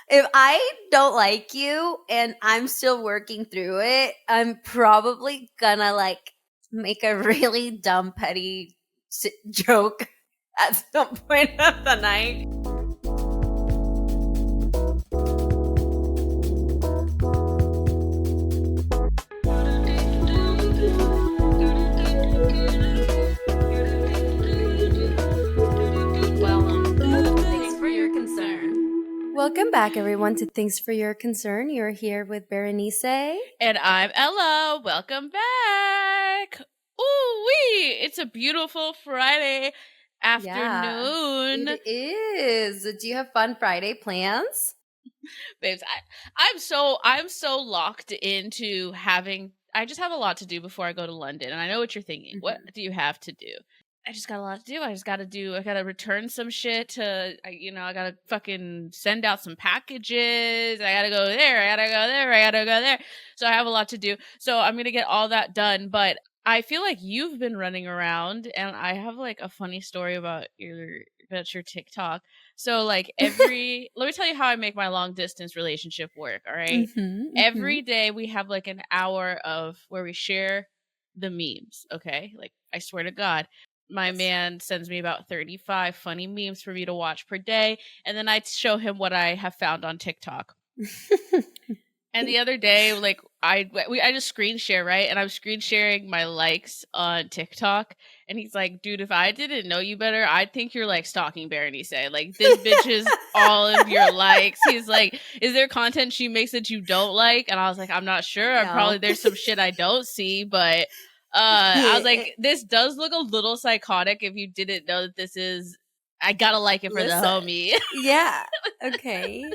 If I don't like you and I'm still working through it, I'm probably gonna like make a really dumb, petty joke at some point of the night. Thanks for your concern. Welcome back, everyone, to Thanks for Your Concern. You're here with Berenice. And I'm Ella. Welcome back. Ooh-wee! It's a beautiful Friday afternoon. It is. Do you have fun Friday plans? Babes, I'm so locked into I just have a lot to do before I go to London. And I know what you're thinking. What do you have to do? I just got a lot to do. I gotta return some shit I gotta fucking send out some packages. I gotta go there. I gotta go there. I gotta go there. So I have a lot to do. So I'm gonna get all that done. But I feel like you've been running around, and I have like a funny story about your TikTok. So like let me tell you how I make my long distance relationship work. All right. Every day we have like an hour of where we share the memes. Okay. Like I swear to God, my man sends me about 35 funny memes for me to watch per day. And then I show him what I have found on TikTok. And the other day, like I just screen share, right? And I'm screen sharing my likes on TikTok. And he's like, dude, if I didn't know you better, I'd think you're like stalking Berenice. Like this bitch is all of your likes. He's like, is there content she makes that you don't like? And I was like, I'm not sure. No. Probably there's some shit I don't see, but I was like, this does look a little psychotic if you didn't know that I gotta like it for the homie. Yeah. Okay.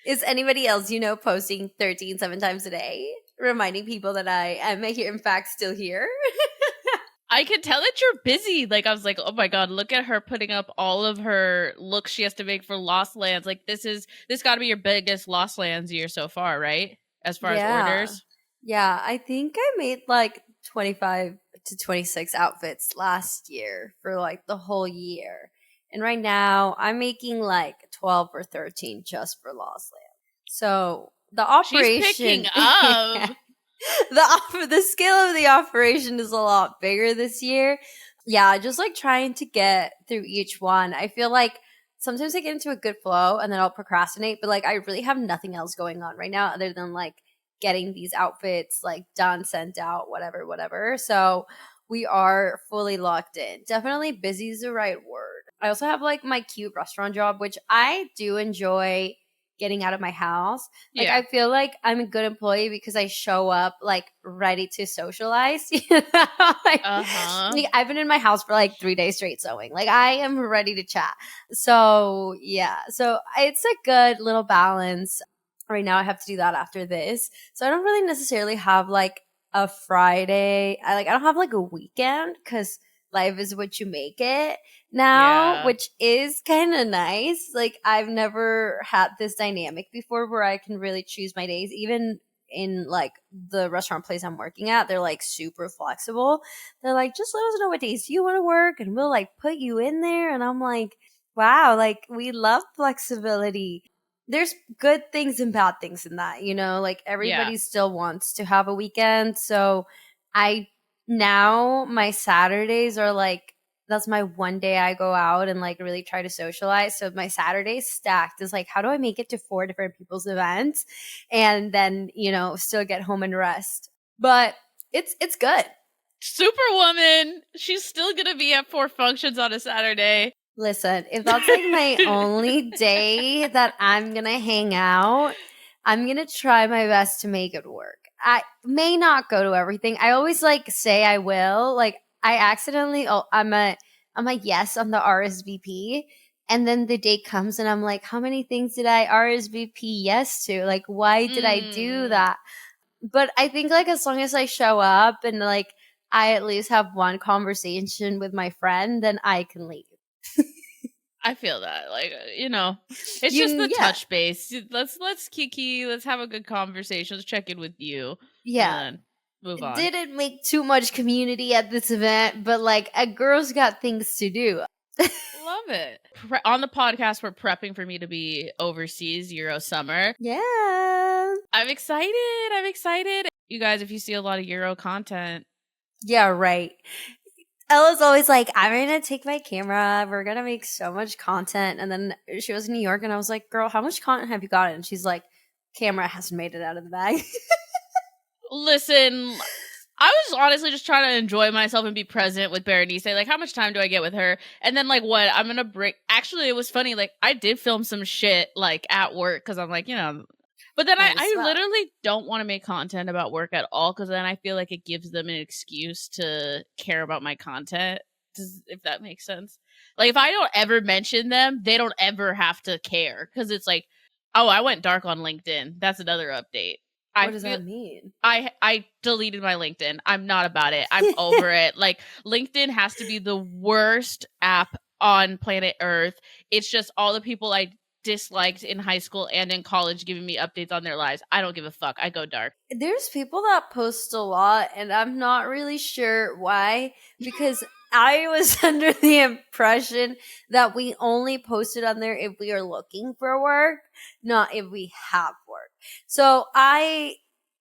Is anybody else, posting 7 times a day, reminding people that I am here, in fact, still here? I can tell that you're busy. Like, I was like, oh my God, look at her putting up all of her looks she has to make for Lost Lands. Like, this got to be your biggest Lost Lands year so far, right? As far as orders. Yeah, I think I made like 25 to 26 outfits last year for like the whole year. And right now I'm making like 12 or 13 just for Lost Land. So the operation. She's picking up. The scale of the operation is a lot bigger this year. Yeah, just like trying to get through each one. I feel like sometimes I get into a good flow and then I'll procrastinate, but like I really have nothing else going on right now other than like getting these outfits like done, sent out, whatever. So we are fully locked in. Definitely busy is the right word. I also have like my cute restaurant job, which I do enjoy getting out of my house. Like I feel like I'm a good employee because I show up like ready to socialize. Like, I've been in my house for like 3 days straight sewing. Like I am ready to chat. So yeah, so it's a good little balance. Right now I have to do that after this. So I don't really necessarily have like a Friday. I don't have like a weekend because life is what you make it now, which is kind of nice. Like I've never had this dynamic before where I can really choose my days. Even in like the restaurant place I'm working at, they're like super flexible. They're like, just let us know what days you want to work and we'll like put you in there. And I'm like, wow, like we love flexibility. There's good things and bad things in that, like everybody still wants to have a weekend. So now my Saturdays are like, that's my one day I go out and like really try to socialize. So my Saturday's stacked is like, how do I make it to 4 different people's events and then, still get home and rest? But it's good. Superwoman. She's still going to be at 4 functions on a Saturday. Listen, if that's like my only day that I'm going to hang out, I'm going to try my best to make it work. I may not go to everything. I always like say I will. Like I accidentally, I'm a yes on the RSVP. And then the day comes and I'm like, how many things did I RSVP yes to? Like, why did I do that? But I think like as long as I show up and like I at least have one conversation with my friend, then I can leave. I feel that, like, it's just the touch base. Let's kiki. Let's have a good conversation. Let's check in with you. Yeah. And then move on. Didn't make too much community at this event, but like a girl's got things to do. Love it. On the podcast, we're prepping for me to be overseas Euro summer. Yeah. I'm excited. I'm excited. You guys, if you see a lot of Euro content. Yeah, right. Ella's always like, I'm going to take my camera. We're going to make so much content. And then she was in New York and I was like, girl, how much content have you gotten? And she's like, camera hasn't made it out of the bag. Listen, I was honestly just trying to enjoy myself and be present with Berenice. Like, how much time do I get with her? And then, like, what? I'm going to bring. Actually, it was funny. Like, I did film some shit, like, at work because I'm like, you know. But then I literally don't want to make content about work at all because then I feel like it gives them an excuse to care about my content. If that makes sense. Like, if I don't ever mention them, they don't ever have to care because it's like, oh, I went dark on LinkedIn. That's another update. What does that mean? I deleted my LinkedIn. I'm not about it. I'm over it. Like, LinkedIn has to be the worst app on planet Earth. It's just all the people I disliked in high school and in college giving me updates on their lives. I don't give a fuck. I go dark. There's people that post a lot, and I'm not really sure why, because I was under the impression that we only posted on there if we are looking for work, not if we have work. So I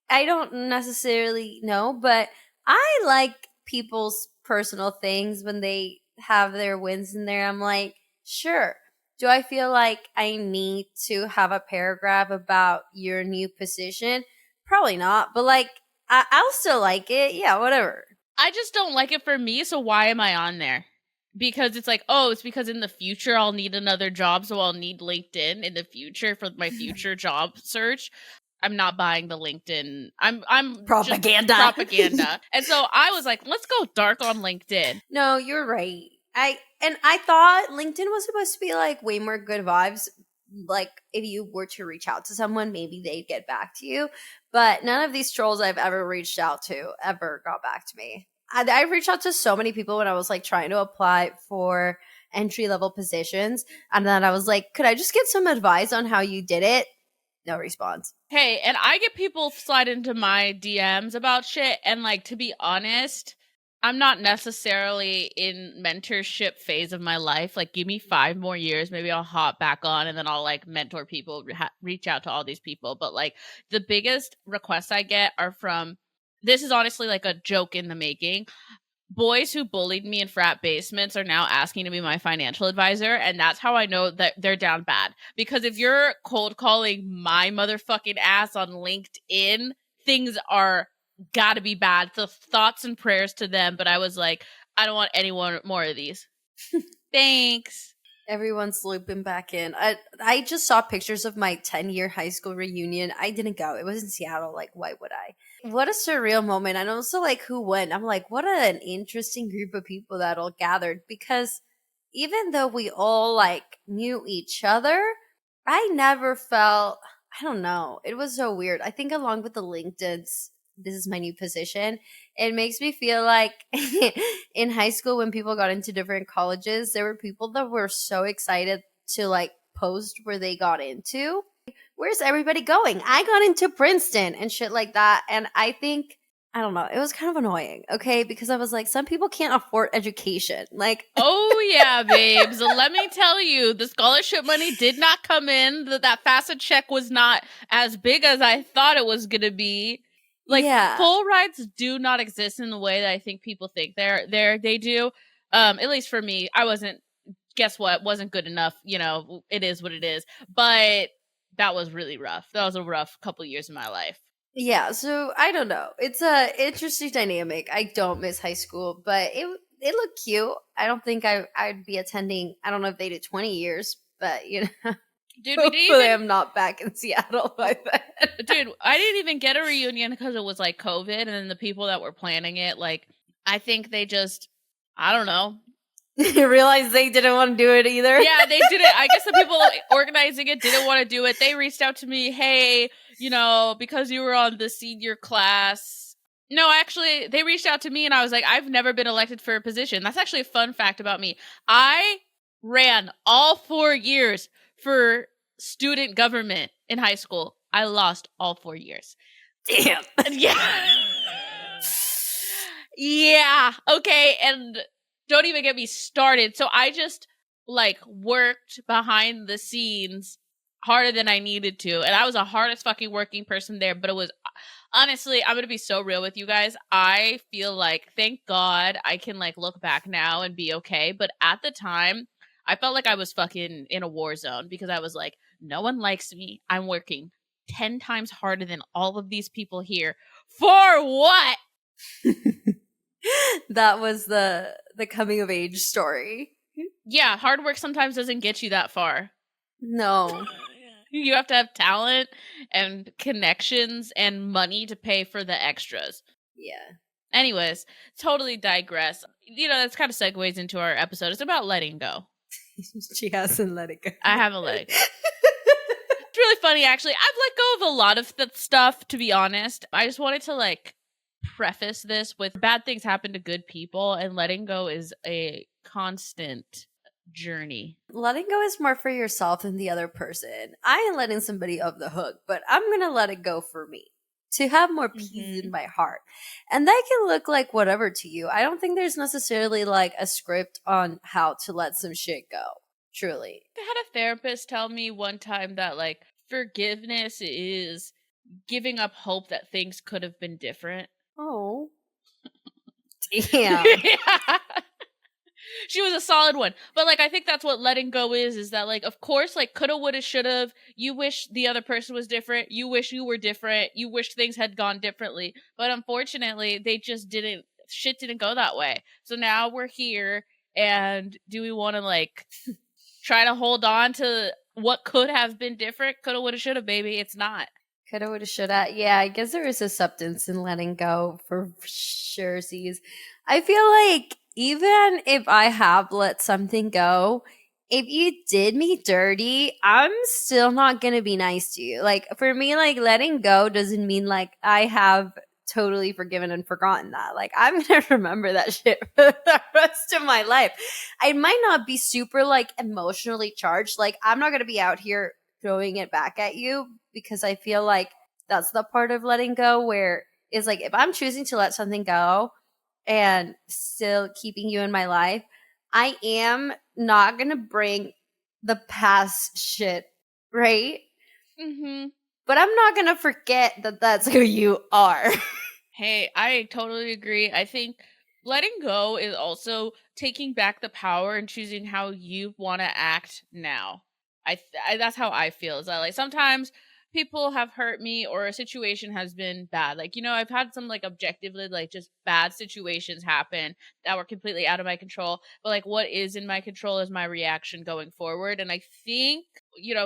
don't necessarily know, but I like people's personal things when they have their wins in there. I'm like, sure. Do I feel like I need to have a paragraph about your new position? Probably not, but like, I'll still like it. Yeah, whatever. I just don't like it for me, so why am I on there? Because it's like, oh, it's because in the future I'll need another job, so I'll need LinkedIn in the future for my future job search. I'm not buying the LinkedIn. I'm propaganda. Propaganda. And so I was like, let's go dark on LinkedIn. No, you're right. I thought LinkedIn was supposed to be like way more good vibes. Like if you were to reach out to someone, maybe they'd get back to you. But none of these trolls I've ever reached out to ever got back to me. I reached out to so many people when I was like trying to apply for entry level positions. And then I was like, could I just get some advice on how you did it? No response. Hey, and I get people slide into my DMs about shit. And like, to be honest, I'm not necessarily in mentorship phase of my life. Like, give me 5 more years. Maybe I'll hop back on and then I'll like mentor people, reach out to all these people. But like, the biggest requests I get are from, this is honestly like a joke in the making. Boys who bullied me in frat basements are now asking to be my financial advisor. And that's how I know that they're down bad. Because if you're cold calling my motherfucking ass on LinkedIn, things are gotta be bad. So thoughts and prayers to them. But I was like, I don't want any more of these. Thanks. Everyone's looping back in. I just saw pictures of my 10-year high school reunion. I didn't go. It was in Seattle. Like, why would I? What a surreal moment. And also, like, who went? I'm like, what an interesting group of people that all gathered. Because even though we all, like, knew each other, I never felt, I don't know. It was so weird. I think along with the LinkedIn's, this is my new position, it makes me feel like in high school when people got into different colleges, there were people that were so excited to like post where they got into. Where's everybody going? I got into Princeton and shit like that. And I think, I don't know, it was kind of annoying, okay? Because I was like, some people can't afford education. Like, oh yeah, babes. Let me tell you, the scholarship money did not come in. That FAFSA check was not as big as I thought it was going to be. Like, yeah. Full rides do not exist in the way that I think people think they do. At least for me, I wasn't, guess what, wasn't good enough. You know, it is what it is. But that was really rough. That was a rough couple years of my life. Yeah, so I don't know. It's a interesting dynamic. I don't miss high school, but it looked cute. I don't think I'd be attending, I don't know if they did 20 years, but you know. Dude, hopefully I'm not back in Seattle by then. Dude, I didn't even get a reunion because it was like COVID, and then the people that were planning it, like, I think they just, I don't know. Realized they didn't want to do it either. Yeah, they didn't. I guess the people organizing it didn't want to do it. They reached out to me, hey, you know, because you were on the senior class. No, actually, they reached out to me, and I was like, I've never been elected for a position. That's actually a fun fact about me. I ran all 4 years for student government in high school. I lost all 4 years. Damn. Yeah. Yeah. Okay. And don't even get me started. So I just like worked behind the scenes harder than I needed to. And I was the hardest fucking working person there. But it was, honestly, I'm going to be so real with you guys. I feel like, thank God I can like look back now and be okay. But at the time, I felt like I was fucking in a war zone because I was like, no one likes me. I'm working 10 times harder than all of these people here. For what? That was the coming of age story. Yeah, hard work sometimes doesn't get you that far. No. You have to have talent and connections and money to pay for the extras. Yeah. Anyways, totally digress. That's kind of segues into our episode. It's about letting go. She hasn't let it go. I haven't let it go. It's really funny, actually. I've let go of a lot of stuff, to be honest. I just wanted to, like, preface this with bad things happen to good people, and letting go is a constant journey. Letting go is more for yourself than the other person. I ain't letting somebody off the hook, but I'm gonna let it go for me to have more peace in my heart. And that can look like whatever to you. I don't think there's necessarily like a script on how to let some shit go. Truly. I had a therapist tell me one time that like forgiveness is giving up hope that things could have been different. Oh. Damn. Yeah. She was a solid one. But, like, I think that's what letting go is that, like, of course, like, coulda, woulda, shoulda, you wish the other person was different, you wish you were different, you wish things had gone differently. But unfortunately, shit didn't go that way. So now we're here, and do we want to, like, try to hold on to what could have been different? Coulda, woulda, shoulda, baby. It's not. Coulda, woulda, shoulda. Yeah, I guess there is acceptance in letting go for sure. I feel like even if I have let something go, if you did me dirty, I'm still not going to be nice to you. Like, for me, like, letting go doesn't mean, like, I have totally forgiven and forgotten that. Like, I'm going to remember that shit for the rest of my life. I might not be super, like, emotionally charged. Like, I'm not going to be out here throwing it back at you because I feel like that's the part of letting go where it's like, if I'm choosing to let something go, and still keeping you in my life, I am not going to bring the past shit, right? Mm-hmm. But I'm not going to forget that that's who you are. Hey, I totally agree. I think letting go is also taking back the power and choosing how you want to act now. That's how I feel. Is that like sometimes people have hurt me or a situation has been bad. Like, I've had some like objectively like just bad situations happen that were completely out of my control. But like what is in my control is my reaction going forward. And I think,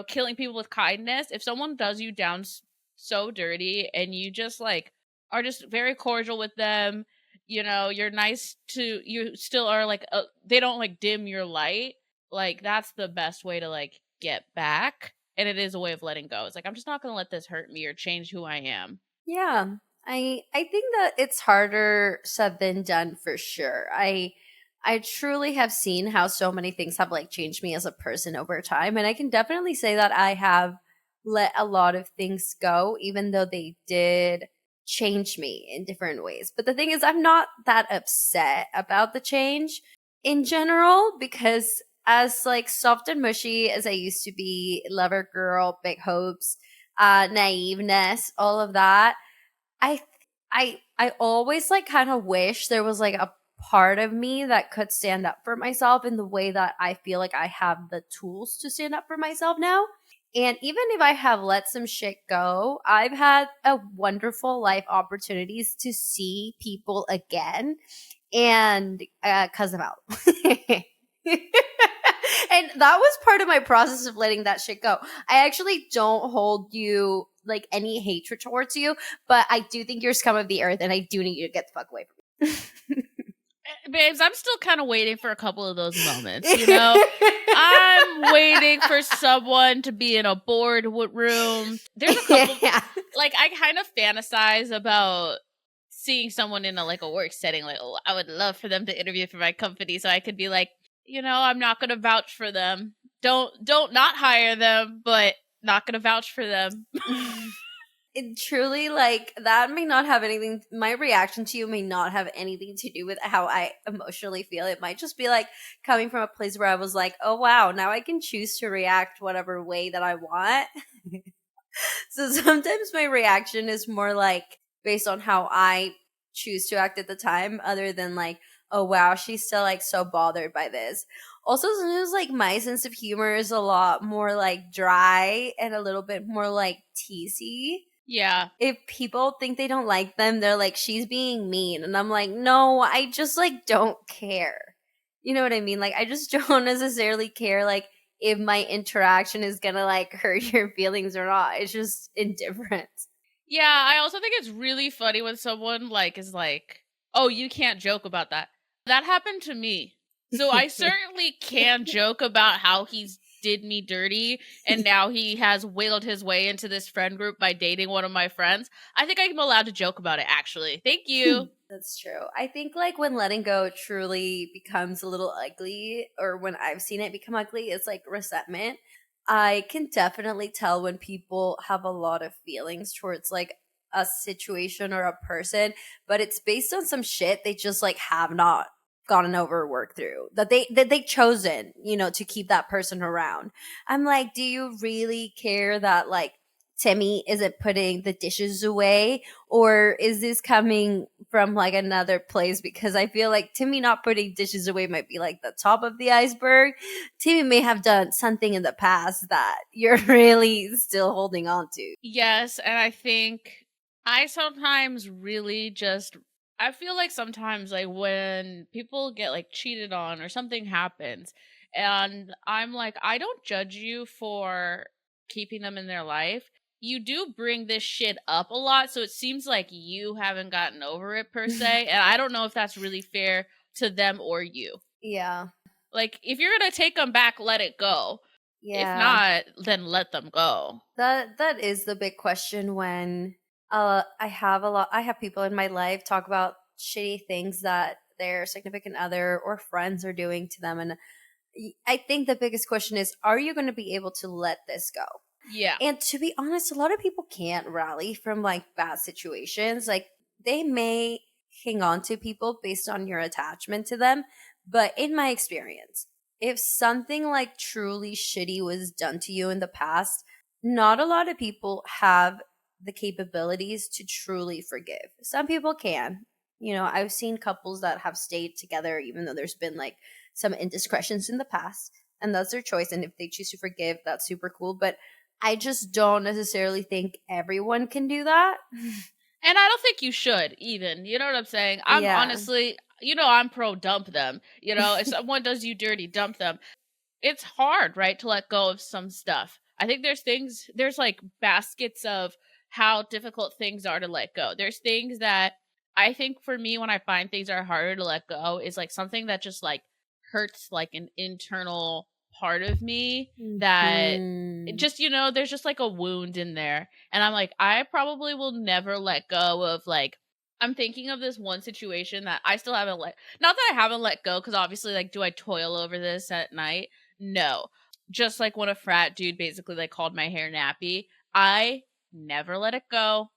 killing people with kindness, if someone does you down so dirty and you just like are just very cordial with them, you're nice to, you still are like, they don't like dim your light. Like that's the best way to like get back. And it is a way of letting go. It's like, I'm just not going to let this hurt me or change who I am. Yeah. I think that it's harder said than done for sure. I truly have seen how so many things have like changed me as a person over time. And I can definitely say that I have let a lot of things go, even though they did change me in different ways. But the thing is, I'm not that upset about the change in general because as like soft and mushy as I used to be, lover girl, big hopes, naiveness, all of that, I always like kind of wish there was like a part of me that could stand up for myself in the way that I feel like I have the tools to stand up for myself now. And even if I have let some shit go, I've had a wonderful life opportunities to see people again and cuss them out. And that was part of my process of letting that shit go. I actually don't hold you like any hatred towards you, but I do think you're scum of the earth and I do need you to get the fuck away from me. Babes, I'm still kind of waiting for a couple of those moments, I'm waiting for someone to be in a boardroom. There's a couple, like, I kind of fantasize about seeing someone in a work setting, like, oh, I would love for them to interview for my company so I could be like, I'm not going to vouch for them. Don't not hire them, but not going to vouch for them. it truly, like, that may not have anything, my reaction to you may not have anything to do with how I emotionally feel. It might just be like coming from a place where I was like, oh wow, now I can choose to react whatever way that I want. So sometimes my reaction is more like based on how I choose to act at the time, other than like, oh wow, she's still like so bothered by this. Also, sometimes like my sense of humor is a lot more like dry and a little bit more like teasy. Yeah. If people think they don't like them, they're like, she's being mean. And I'm like, no, I just like don't care. You know what I mean? Like, I just don't necessarily care, like, if my interaction is gonna like hurt your feelings or not. It's just indifference. Yeah, I also think it's really funny when someone like is like, "Oh, you can't joke about that." That happened to me. So I certainly can joke about how he's did me dirty and now he has wiggled his way into this friend group by dating one of my friends. I think I'm allowed to joke about it actually. Thank you. That's true. I think like when letting go truly becomes a little ugly, or when I've seen it become ugly, it's like resentment. I can definitely tell when people have a lot of feelings towards like a situation or a person, but it's based on some shit they just like have not gotten over or worked through, that they chosen, to keep that person around. I'm like, do you really care that like Timmy isn't putting the dishes away, or is this coming from like another place? Because I feel like Timmy not putting dishes away might be like the top of the iceberg. Timmy may have done something in the past that you're really still holding on to. Yes, and I think I sometimes really just I feel like sometimes like when people get like cheated on or something happens and I'm like I don't judge you for keeping them in their life. You do bring this shit up a lot, so it seems like you haven't gotten over it per se, and I don't know if that's really fair to them or you. Yeah. Like if you're going to take them back, let it go. If Yeah. not, then let them go. That is the big question when I have people in my life talk about shitty things that their significant other or friends are doing to them, and I think the biggest question is, are you going to be able to let this go? Yeah. And to be honest, a lot of people can't rally from like bad situations. Like, they may hang on to people based on your attachment to them. But in my experience, if something like truly shitty was done to you in the past, not a lot of people have the capabilities to truly forgive. Some people can. I've seen couples that have stayed together even though there's been like some indiscretions in the past, and that's their choice. And if they choose to forgive, that's super cool. But I just don't necessarily think everyone can do that. And I don't think you should even. You know what I'm saying? I'm Yeah. honestly, I'm pro dump them. If someone does you dirty, dump them. It's hard, right, to let go of some stuff. I think there's like baskets of how difficult things are to let go. There's things that I think for me when I find things are harder to let go is like something that just like hurts like an internal part of me that it Mhm. just there's just like a wound in there and I'm like I probably will never let go of like I'm thinking of this one situation that I still haven't let not that I haven't let go because obviously like do I toil over this at night? No. Just like when a frat dude basically like called my hair nappy, I never let it go.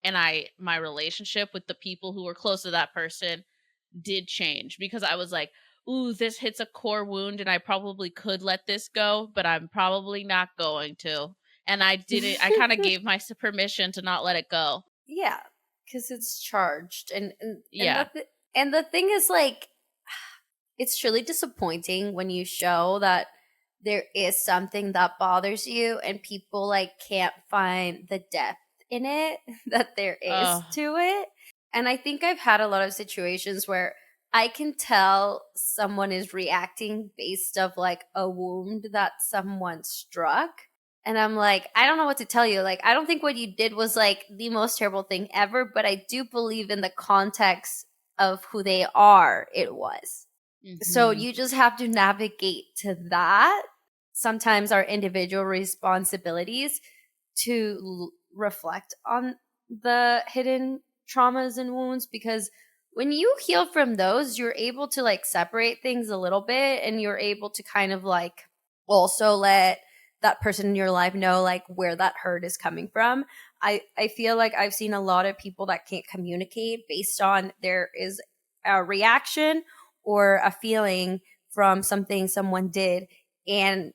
And my relationship with the people who were close to that person did change because I was like, ooh, this hits a core wound and I probably could let this go, but I'm probably not going to. And I didn't, I kind of gave myself permission to not let it go. Yeah, because it's charged, Yeah. and the thing is like, it's truly disappointing when you show that there is something that bothers you and people like can't find the depth in it that there is Uh, to it. And I think I've had a lot of situations where I can tell someone is reacting based of like a wound that someone struck. And I'm like, I don't know what to tell you. Like, I don't think what you did was like the most terrible thing ever, but I do believe in the context of who they are, it was. So mhm. you just have to navigate to that. Sometimes our individual responsibilities to reflect on the hidden traumas and wounds, because when you heal from those, you're able to like separate things a little bit, and you're able to kind of like also let that person in your life know like where that hurt is coming from. I feel like I've seen a lot of people that can't communicate based on there is a reaction or a feeling from something someone did, and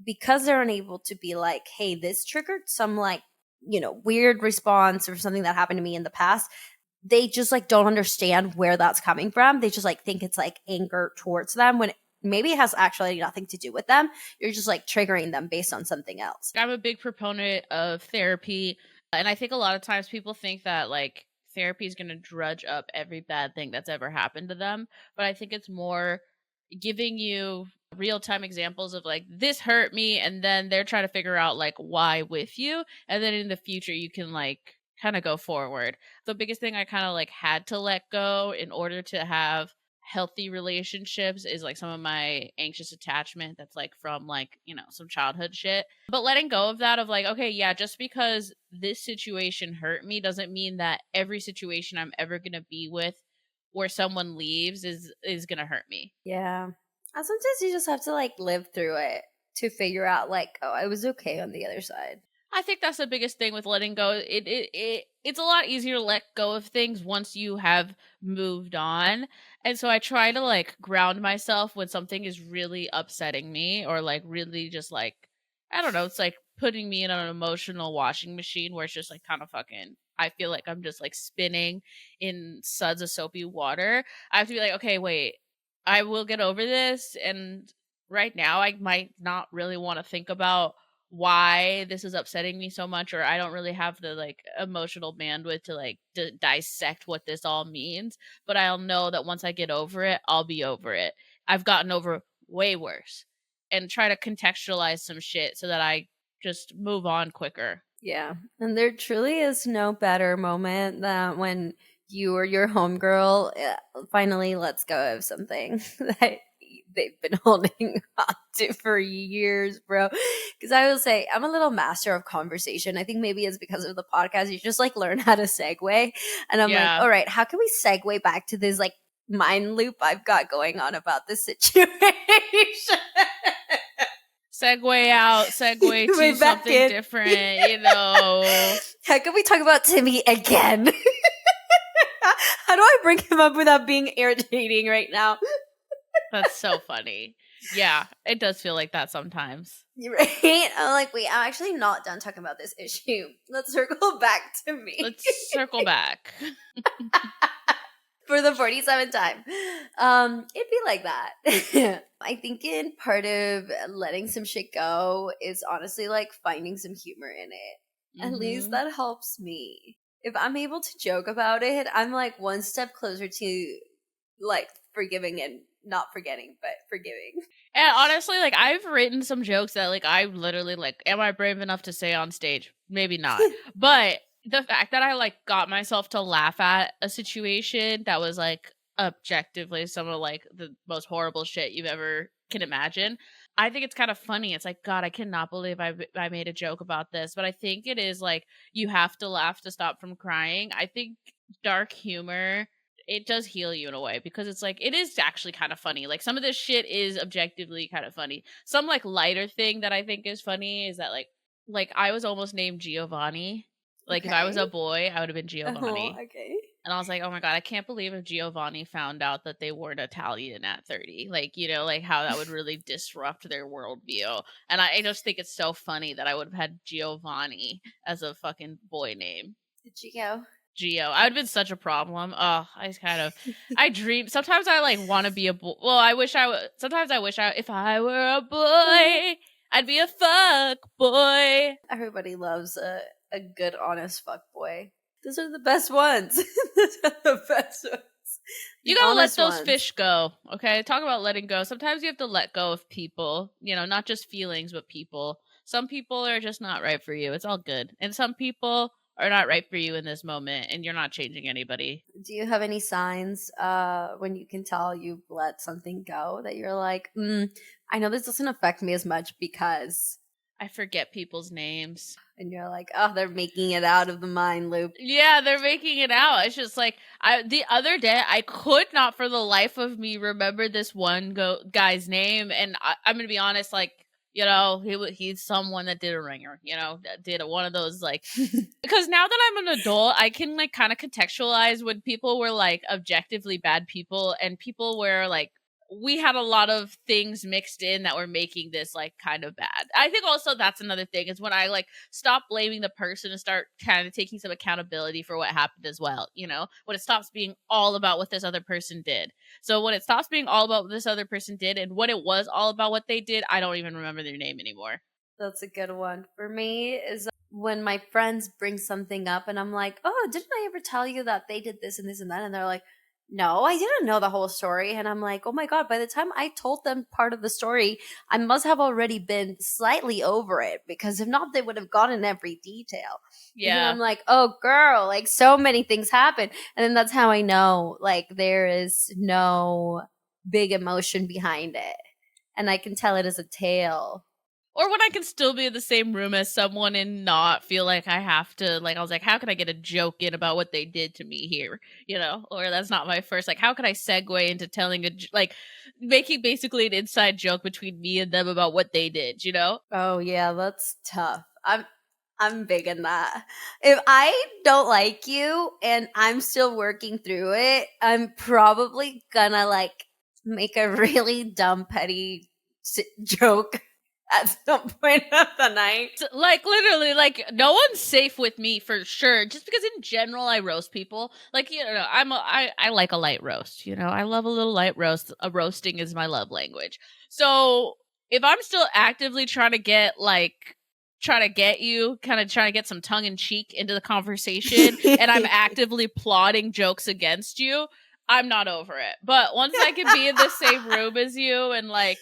because they're unable to be like, hey, this triggered some like, weird response or something that happened to me in the past, they just like don't understand where that's coming from. They just like think it's like anger towards them when maybe it has actually nothing to do with them. You're just like triggering them based on something else. I'm a big proponent of therapy, and I think a lot of times people think that like therapy is going to drudge up every bad thing that's ever happened to them, but I think it's more giving you real-time examples of like, this hurt me, and then they're trying to figure out like why with you, and then in the future you can like kind of go forward. The biggest thing I kind of like had to let go in order to have healthy relationships is like some of my anxious attachment that's like from like, some childhood shit. But letting go of that, of like, okay, yeah, just because this situation hurt me doesn't mean that every situation I'm ever gonna be with where someone leaves is gonna hurt me. Yeah. And sometimes you just have to like live through it to figure out like, oh, I was okay on the other side. I think that's the biggest thing with letting go. It's a lot easier to let go of things once you have moved on. And so I try to like ground myself when something is really upsetting me, or like really just like, I don't know, it's like putting me in an emotional washing machine where it's just like kind of fucking, I feel like I'm just like spinning in suds of soapy water. I have to be like, okay, wait, I will get over this. And right now I might not really want to think about why this is upsetting me so much, or I don't really have the like emotional bandwidth to like dissect what this all means, but I'll know that once I get over it, I'll be over it. I've gotten over way worse, and try to contextualize some shit so that I just move on quicker. Yeah. And there truly is no better moment than when you or your homegirl finally lets go of something that they've been holding on to for years, bro. Because I will say, I'm a little master of conversation. I think maybe it's because of the podcast. You just like learn how to segue. And I'm like, all right, how can we segue back to this like mind loop I've got going on about this situation? Segue out, segue to something different, How can we talk about Timmy again? How do I bring him up without being irritating right now? That's so funny. Yeah, it does feel like that sometimes. Right? I'm like, wait, I'm actually not done talking about this issue. Let's circle back to me. Let's circle back. For the 47th time. It'd be like that. I think in part of letting some shit go is honestly like finding some humor in it. At least that helps me. If I'm able to joke about it, I'm like one step closer to like forgiving and not forgetting, but forgiving. And honestly, like I've written some jokes that like I literally like, am I brave enough to say on stage? Maybe not. But the fact that I like got myself to laugh at a situation that was like objectively some of like the most horrible shit you've ever can imagine, I think it's kind of funny. It's like, God, I cannot believe I made a joke about this. But I think it is like, you have to laugh to stop from crying. I think dark humor, it does heal you in a way, because it's like, it is actually kind of funny. Like some of this shit is objectively kind of funny. Some like lighter thing that I think is funny is that like I was almost named Giovanni. Like if I was a boy, I would have been Giovanni. Okay. And I was like, oh my God, I can't believe if Giovanni found out that they weren't Italian at 30. Like, like how that would really disrupt their worldview. And I just think it's so funny that I would have had Giovanni as a fucking boy name. Gio. I would have been such a problem. Oh, I dream. Sometimes I like want to be a boy. Well, sometimes I wish if I were a boy, I'd be a fuck boy. Everybody loves a good, honest fuck boy. Those are the best ones. Those are the best ones. You gotta let those fish go, okay? Talk about letting go. Sometimes you have to let go of people, not just feelings, but people. Some people are just not right for you. It's all good. And some people are not right for you in this moment, and you're not changing anybody. Do you have any signs when you can tell you've let something go that you're like, I know this doesn't affect me as much because I forget people's names. And you're like, oh, they're making it out of the mind loop. Yeah, they're making it out. It's just like, the other day, I could not for the life of me remember this one guy's name. And I'm going to be honest, like, You know, he's someone that did a ringer, you know, that did one of those, like, because now that I'm an adult, I can like kind of contextualize when people were like objectively bad people and people were like we had a lot of things mixed in that were making this like kind of bad. I think also that's another thing is when I like stop blaming the person and start kind of taking some accountability for what happened as well, you know, when it stops being all about what this other person did. So when it stops being all about what this other person did and what it was all about what they did, I don't even remember their name anymore. That's a good one. For me is when my friends bring something up and I'm like, "Oh, didn't I ever tell you that they did this and this and that?" And they're like, "No, I didn't know the whole story." And I'm like, "Oh my god, by the time I told them part of the story, I must have already been slightly over it because if not they would have gotten every detail." And then Yeah. I'm like, "Oh girl, like so many things happen." And then that's how I know like there is no big emotion behind it. And I can tell it as a tale. Or when I can still be in the same room as someone and not feel like I have to, like, I was like, how can I get a joke in about what they did to me here? You know, or that's not my first, like, how can I segue into telling like, making basically an inside joke between me and them about what they did, you know? Oh yeah, that's tough. I'm big in that. If I don't like you and I'm still working through it, I'm probably gonna like make a really dumb petty joke at some point of the night. Like, literally, like, no one's safe with me for sure. Just because in general I roast people. Like, you know, I like a light roast, you know? I love a little light roast. A roasting is my love language. So if I'm still actively trying to get you, kind of trying to get some tongue in cheek into the conversation, and I'm actively plotting jokes against you, I'm not over it. But once I can be in the same room as you and like,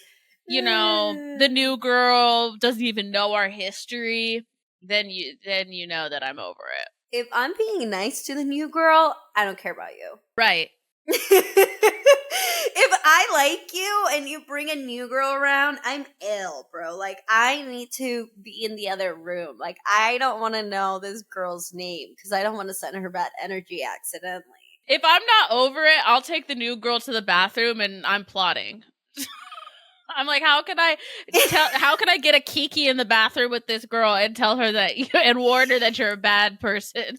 you know, the new girl doesn't even know our history, then you know that I'm over it. If I'm being nice to the new girl, I don't care about you. Right. If I like you and you bring a new girl around, I'm ill, bro. Like, I need to be in the other room. Like, I don't want to know this girl's name because I don't want to send her bad energy accidentally. If I'm not over it, I'll take the new girl to the bathroom and I'm plotting. I'm like, how can I get a Kiki in the bathroom with this girl and tell her that and warn her that you're a bad person?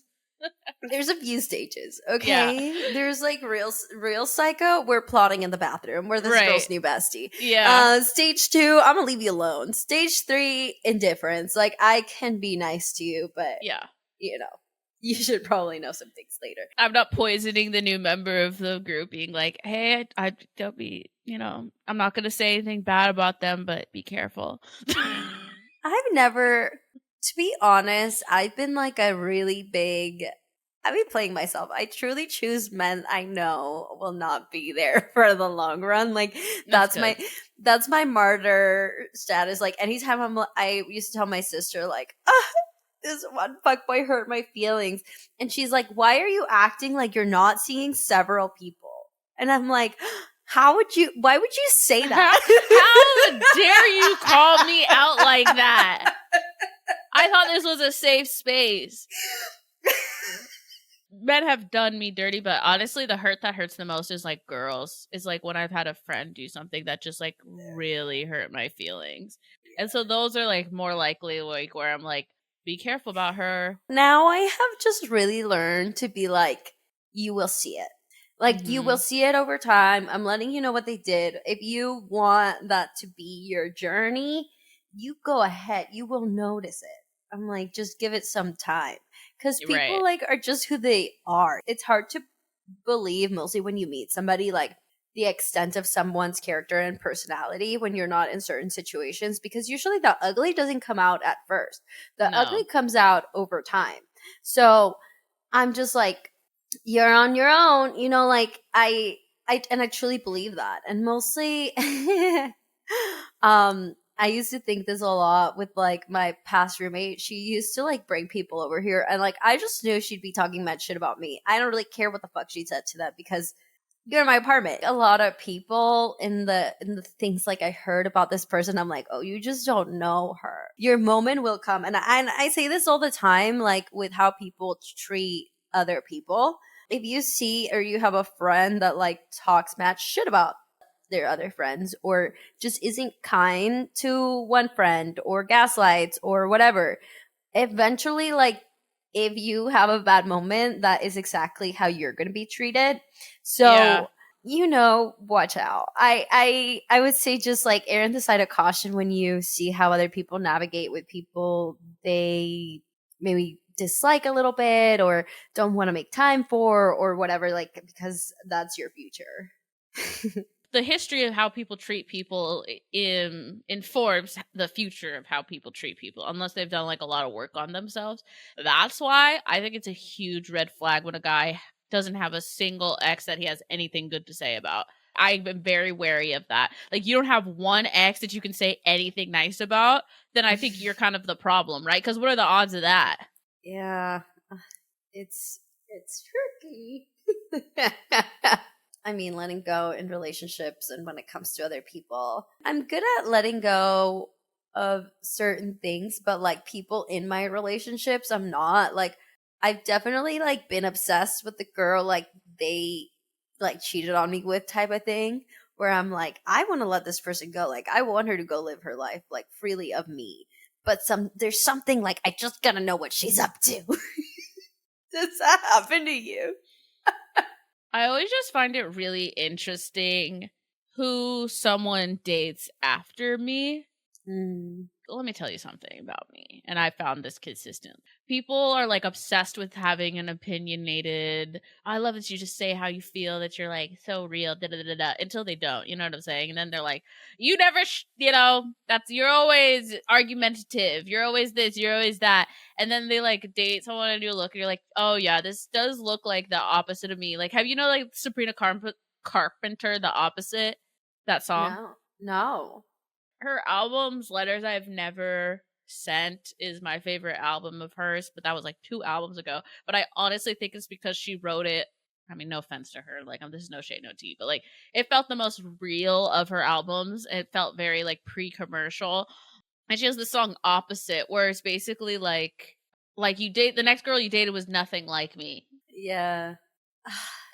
There's a few stages, okay? Yeah. There's like real psycho. We're plotting in the bathroom. We're this girl's new bestie. Yeah. Stage 2, I'm gonna leave you alone. Stage 3, indifference. Like I can be nice to you, but yeah, you know, you should probably know some things later. I'm not poisoning the new member of the group, being like, hey, I don't be, you know, I'm not gonna say anything bad about them, but be careful. I've never. To be honest, I've been like I've been playing myself. I truly choose men I know will not be there for the long run. Like that's my martyr status. Like anytime I used to tell my sister like, this one fuckboy hurt my feelings. And she's like, why are you acting like you're not seeing several people? And I'm like, why would you say that? How dare you call me out like that? I thought this was a safe space. Men have done me dirty, but honestly, the hurt that hurts the most is like girls. Is like when I've had a friend do something that just like really hurt my feelings. And so those are like more likely like where I'm like, be careful about her. Now I have just really learned to be like, you will see it. Like, you will see it over time. I'm letting you know what they did. If you want that to be your journey, you go ahead. You will notice it. I'm like, just give it some time. Because people, like, are just who they are. It's hard to believe, mostly when you meet somebody, like, the extent of someone's character and personality when you're not in certain situations. Because usually the ugly doesn't come out at first. The ugly comes out over time. So I'm just like, you're on your own, you know, like I truly believe that. And mostly I used to think this a lot with like my past roommate. She used to like bring people over here and like I just knew she'd be talking mad shit about me. I don't really care what the fuck she said to them because you're in my apartment. A lot of people in the things like I heard about this person, I'm like, oh, you just don't know her. Your moment will come. And I say this all the time, like with how people treat other people. If you see or you have a friend that like talks mad shit about their other friends, or just isn't kind to one friend, or gaslights or whatever, eventually, like, if you have a bad moment, that is exactly how you're going to be treated. Yeah. So, watch out. I would say just like err on the side of caution when you see how other people navigate with people they maybe dislike a little bit or don't want to make time for or whatever, like, because that's your future. The history of how people treat people informs the future of how people treat people, unless they've done like a lot of work on themselves. That's why I think it's a huge red flag when a guy doesn't have a single ex that he has anything good to say about. I've been very wary of that. Like, you don't have one ex that you can say anything nice about, then I think you're kind of the problem, right? Because what are the odds of that? Yeah, it's tricky. I mean, letting go in relationships and when it comes to other people, I'm good at letting go of certain things, but like people in my relationships, I'm not. Like, I've definitely like been obsessed with the girl like they like cheated on me with type of thing, where I'm like, I want to let this person go. Like, I want her to go live her life like freely of me. But there's something like I just gotta know what she's up to. Does that happen to you? I always just find it really interesting who someone dates after me. Let me tell you something about me, and I found this consistent. People are like obsessed with having an opinionated, I love that you just say how you feel, that you're like so real, da da da da, until they don't, you know what I'm saying? And then they're like, you never, you're always argumentative, you're always this, you're always that. And then they like date someone and you look and you're like, oh yeah, this does look like the opposite of me. Like, have you know like Sabrina Carpenter, The Opposite, that song? No. Her albums, Letters I've Never Sent, is my favorite album of hers, but that was like 2 albums ago. But I honestly think it's because she wrote it. I mean, no offense to her, like, this is no shade, no tea, but like, it felt the most real of her albums. It felt very like pre-commercial. And she has the song Opposite, where it's basically like you date the next girl you dated was nothing like me. Yeah.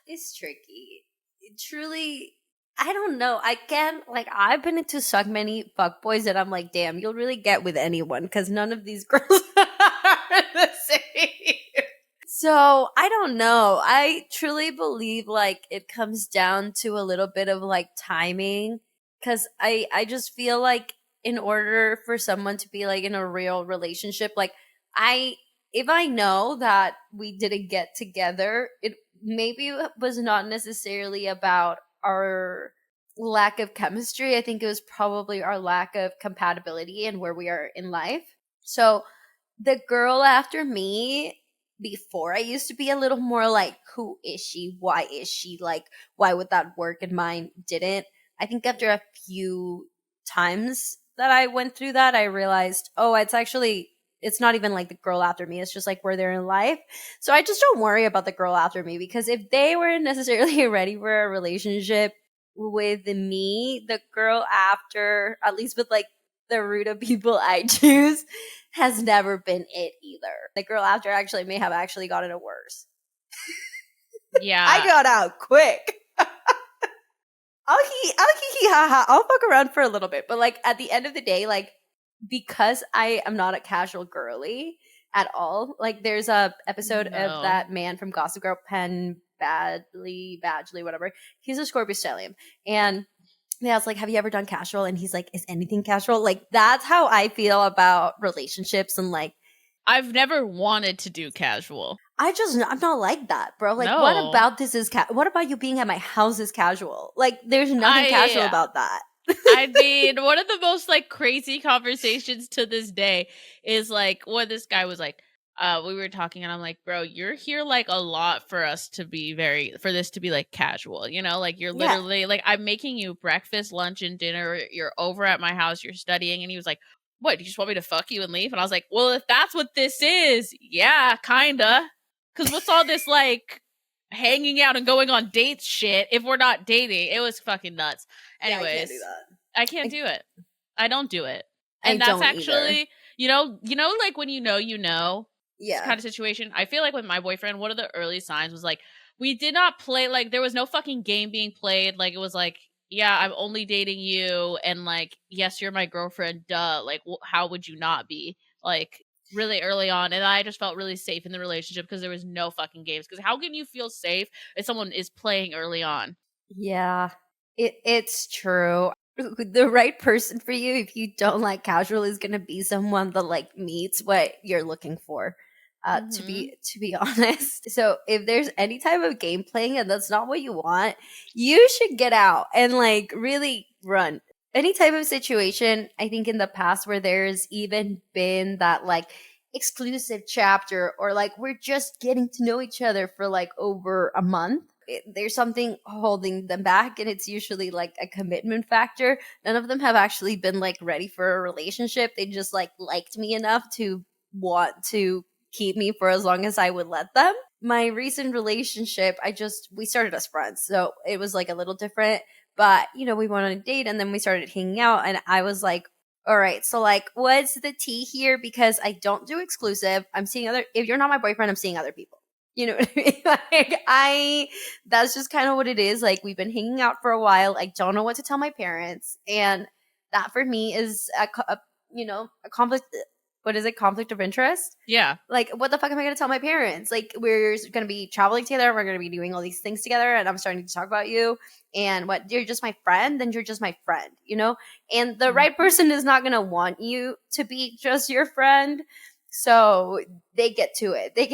It's tricky. It truly, I don't know. I can't, like, I've been into so many fuckboys that I'm like, damn, you'll really get with anyone because none of these girls are the same. So I don't know. I truly believe like it comes down to a little bit of like timing, because I just feel like in order for someone to be like in a real relationship, like if I know that we didn't get together, it maybe was not necessarily about our lack of chemistry. I think it was probably our lack of compatibility and where we are in life. So the girl after me, before, I used to be a little more like, who is she? Why is she? Like, why would that work and mine didn't? I think after a few times that I went through that, I realized, oh, it's not even like the girl after me. It's just like where they're in life. So I just don't worry about the girl after me, because if they weren't necessarily ready for a relationship with me, the girl after, at least with like the root of people I choose, has never been it either. The girl after actually may have actually gotten it worse. Yeah. I got out quick. I'll hee ha ha. I'll fuck around for a little bit, but like at the end of the day, like, because I am not a casual girly at all. Like, there's a episode of that man from Gossip Girl, Penn Badgley, whatever. He's a Scorpio stellium, and I was like, have you ever done casual? And he's like, is anything casual? Like, that's how I feel about relationships. And like, I've never wanted to do casual. I'm not like that, bro. Like, No. what about this is what about you being at my house is casual? Like, there's nothing casual about that. I mean, one of the most like crazy conversations to this day is like when this guy was like, we were talking and I'm like, bro, you're here like a lot for us to be for this to be like casual, you know, like you're literally like, I'm making you breakfast, lunch, and dinner. You're over at my house, you're studying. And he was like, what, you just want me to fuck you and leave? And I was like, well, if that's what this is, yeah, kinda. Cause what's all this like hanging out and going on dates shit if we're not dating? It was fucking nuts. Anyways, I can't do that. I can't do it. I don't do it. And that's actually, you know, like when you know, kind of situation. I feel like with my boyfriend, one of the early signs was like, we did not play, like there was no fucking game being played. Like it was like, yeah, I'm only dating you, and like, yes, you're my girlfriend, duh. Like, how would you not be? Like, really early on, and I just felt really safe in the relationship because there was no fucking games. Because how can you feel safe if someone is playing early on? Yeah, it's true. The right person for you, if you don't like casual, is gonna be someone that like meets what you're looking for. Hmm. To be honest, so if there's any type of game playing and that's not what you want, you should get out and like really run. Any type of situation, I think in the past where there's even been that like exclusive chapter or like we're just getting to know each other for like over a month, there's something holding them back, and it's usually like a commitment factor. None of them have actually been like ready for a relationship. They just like liked me enough to want to keep me for as long as I would let them. My recent relationship, we started as friends, so it was like a little different, but we went on a date and then we started hanging out, and I was like, all right, so like what's the tea here? Because I don't do exclusive. I'm seeing other, if you're not my boyfriend, I'm seeing other people. You know what I mean? Like that's just kind of what it is. Like we've been hanging out for a while. I don't know what to tell my parents, and that for me is a conflict. What is it? Conflict of interest. Yeah. Like, what the fuck am I going to tell my parents? Like, we're going to be traveling together. We're going to be doing all these things together. And I'm starting to talk about you. And what, you're just my friend? Then you're just my friend, you know? And the right Mhm. person is not going to want you to be just your friend. So they get to it. They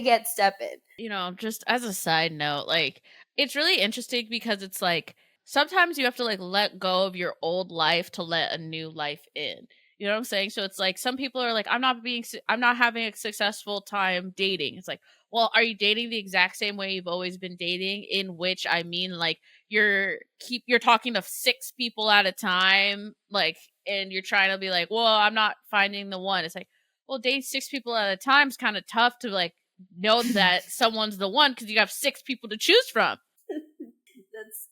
get step in. Just as a side note, like, it's really interesting because it's like sometimes you have to like let go of your old life to let a new life in. You know what I'm saying? So it's like some people are like, I'm not having a successful time dating. It's like, well, are you dating the exact same way you've always been dating? In which I mean, like, you're talking to 6 people at a time, like, and you're trying to be like, well, I'm not finding the one. It's like, well, dating 6 people at a time is kind of tough to like know that someone's the one because you have 6 people to choose from. That's,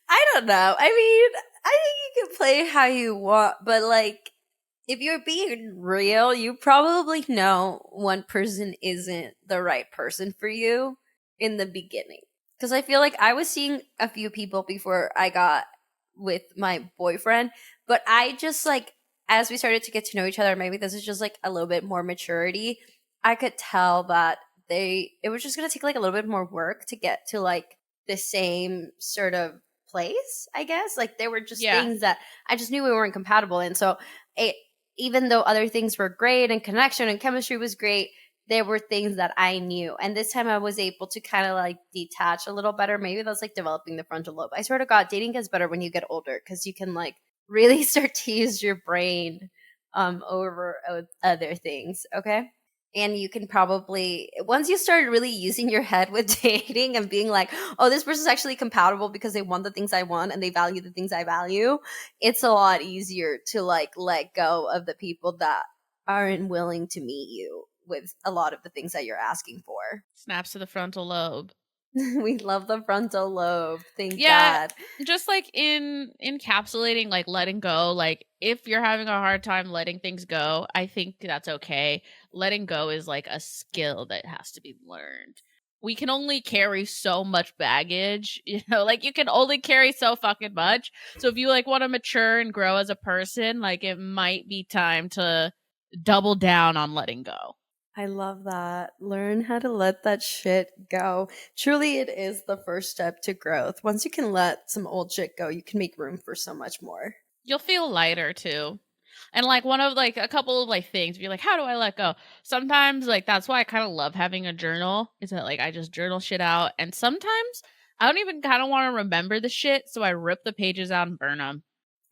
I don't know. I mean, I think you can play how you want, but like, if you're being real, you probably know one person isn't the right person for you in the beginning. Because I feel like I was seeing a few people before I got with my boyfriend, but I just like, as we started to get to know each other, maybe this is just like a little bit more maturity. I could tell that it was just going to take like a little bit more work to get to like the same sort of place, I guess. Like there were just Yeah. things that I just knew we weren't compatible. And so it, even though other things were great and connection and chemistry was great, there were things that I knew. And this time I was able to kind of like detach a little better. Maybe that's like developing the frontal lobe. I swear to God, dating gets better when you get older because you can like really start to use your brain over other things. Okay. And you can probably, once you start really using your head with dating and being like, oh, this person's actually compatible because they want the things I want and they value the things I value, it's a lot easier to like let go of the people that aren't willing to meet you with a lot of the things that you're asking for. Snaps to the frontal lobe. We love the frontal lobe. Thank Yeah, God. just like in encapsulating, like letting go, like if you're having a hard time letting things go, I think that's okay. Letting go is like a skill that has to be learned. We can only carry so much baggage, like you can only carry so fucking much. So if you like want to mature and grow as a person, like it might be time to double down on letting go. I love that. Learn how to let that shit go. Truly, it is the first step to growth. Once you can let some old shit go, you can make room for so much more. You'll feel lighter too. And like one of like a couple of like things, if you're like, how do I let go? Sometimes like that's why I kind of love having a journal. Is that like I just journal shit out, and sometimes I don't even kind of want to remember the shit, so I rip the pages out and burn them.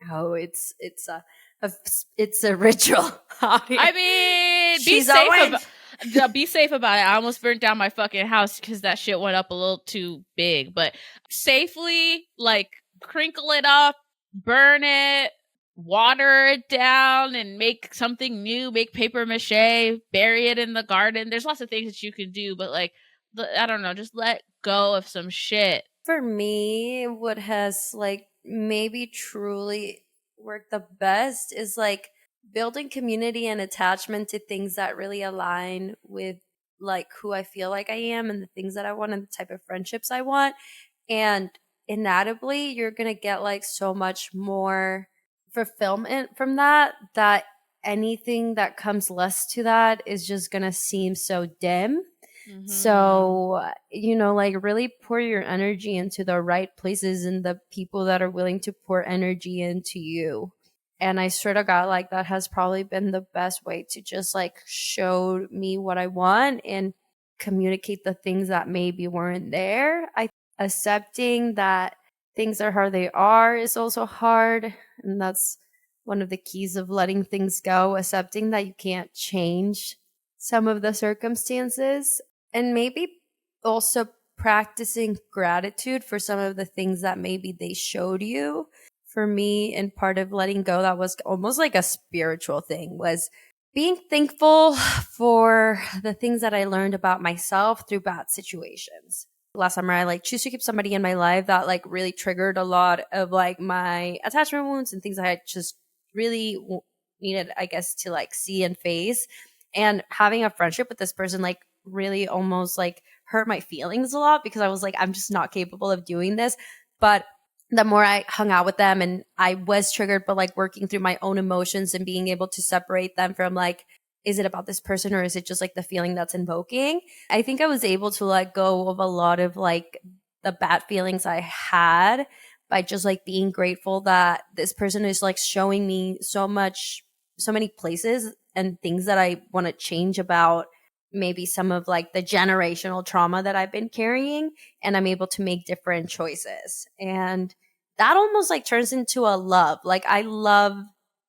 Oh, a it's a ritual. I mean, She's a win. be safe about it. I almost burnt down my fucking house because that shit went up a little too big, but safely like crinkle it up, burn it, water it down, and make something new. Make paper mache, bury it in the garden. There's lots of things that you can do, but like I don't know, just let go of some shit. For me, what has like maybe truly worked the best is like building community and attachment to things that really align with like who I feel like I am and the things that I want and the type of friendships I want. And inevitably you're going to get like so much more fulfillment from that, that anything that comes less to that is just going to seem so dim. Mm-hmm. So, like really pour your energy into the right places and the people that are willing to pour energy into you. And I sort of got like that has probably been the best way to just like show me what I want and communicate the things that maybe weren't there. I accepting that things are how they are is also hard. And that's one of the keys of letting things go, accepting that you can't change some of the circumstances, and maybe also practicing gratitude for some of the things that maybe they showed you. For me, and part of letting go, that was almost like a spiritual thing, was being thankful for the things that I learned about myself through bad situations. Last summer, I like choose to keep somebody in my life that like really triggered a lot of like my attachment wounds and things I had just really needed, I guess, to like see and face. And having a friendship with this person like really almost like hurt my feelings a lot, because I was like, I'm just not capable of doing this. But the more I hung out with them and I was triggered, but like working through my own emotions and being able to separate them from like, is it about this person or is it just like the feeling that's invoking? I think I was able to let go of a lot of like the bad feelings I had by just like being grateful that this person is like showing me so many places and things that I want to change about maybe some of like the generational trauma that I've been carrying, and I'm able to make different choices. And that almost like turns into a love. Like I love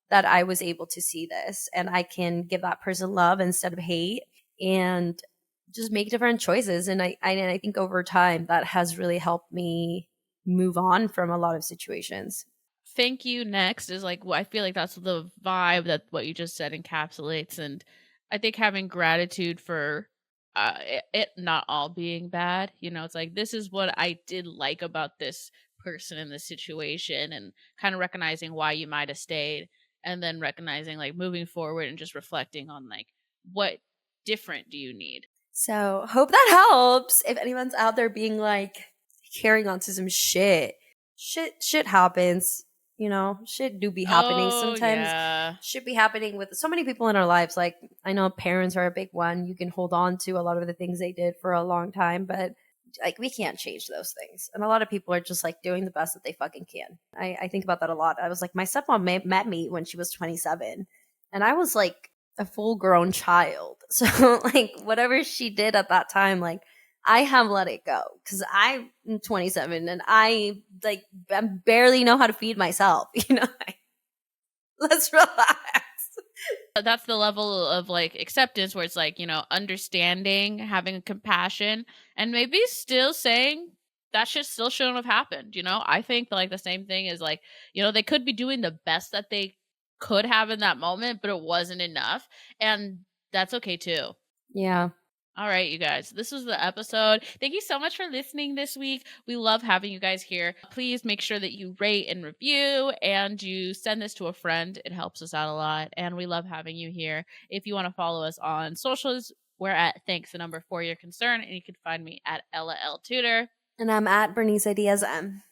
that I was able to see this and I can give that person love instead of hate and just make different choices. And I think over time that has really helped me move on from a lot of situations. Thank you next is like I feel like that's the vibe that what you just said encapsulates. And I think having gratitude for it not all being bad, it's like this is what I did like about this person in this situation, and kind of recognizing why you might have stayed, and then recognizing like moving forward and just reflecting on like what different do you need. So hope that helps. If anyone's out there being like carrying on to some shit happens. Shit do be happening. Oh Sometimes yeah. shit be happening with so many people in our lives. Like I know parents are a big one. You can hold on to a lot of the things they did for a long time, but like we can't change those things. And a lot of people are just like doing the best that they fucking can. I think about that a lot. I was like, my stepmom met me when she was 27, and I was like a full grown child. So like whatever she did at that time, like I have let it go because I'm 27 and I barely know how to feed myself. Let's relax. That's the level of like acceptance where it's like, understanding, having compassion, and maybe still saying that shit still shouldn't have happened. I think like the same thing is like, they could be doing the best that they could have in that moment, but it wasn't enough. And that's okay too. Yeah. All right, you guys, this was the episode. Thank you so much for listening this week. We love having you guys here. Please make sure that you rate and review and you send this to a friend. It helps us out a lot. And we love having you here. If you want to follow us on socials, we're at thanks the number for your concern. And you can find me at Ella L. Tutor. And I'm at Bernice Diaz M.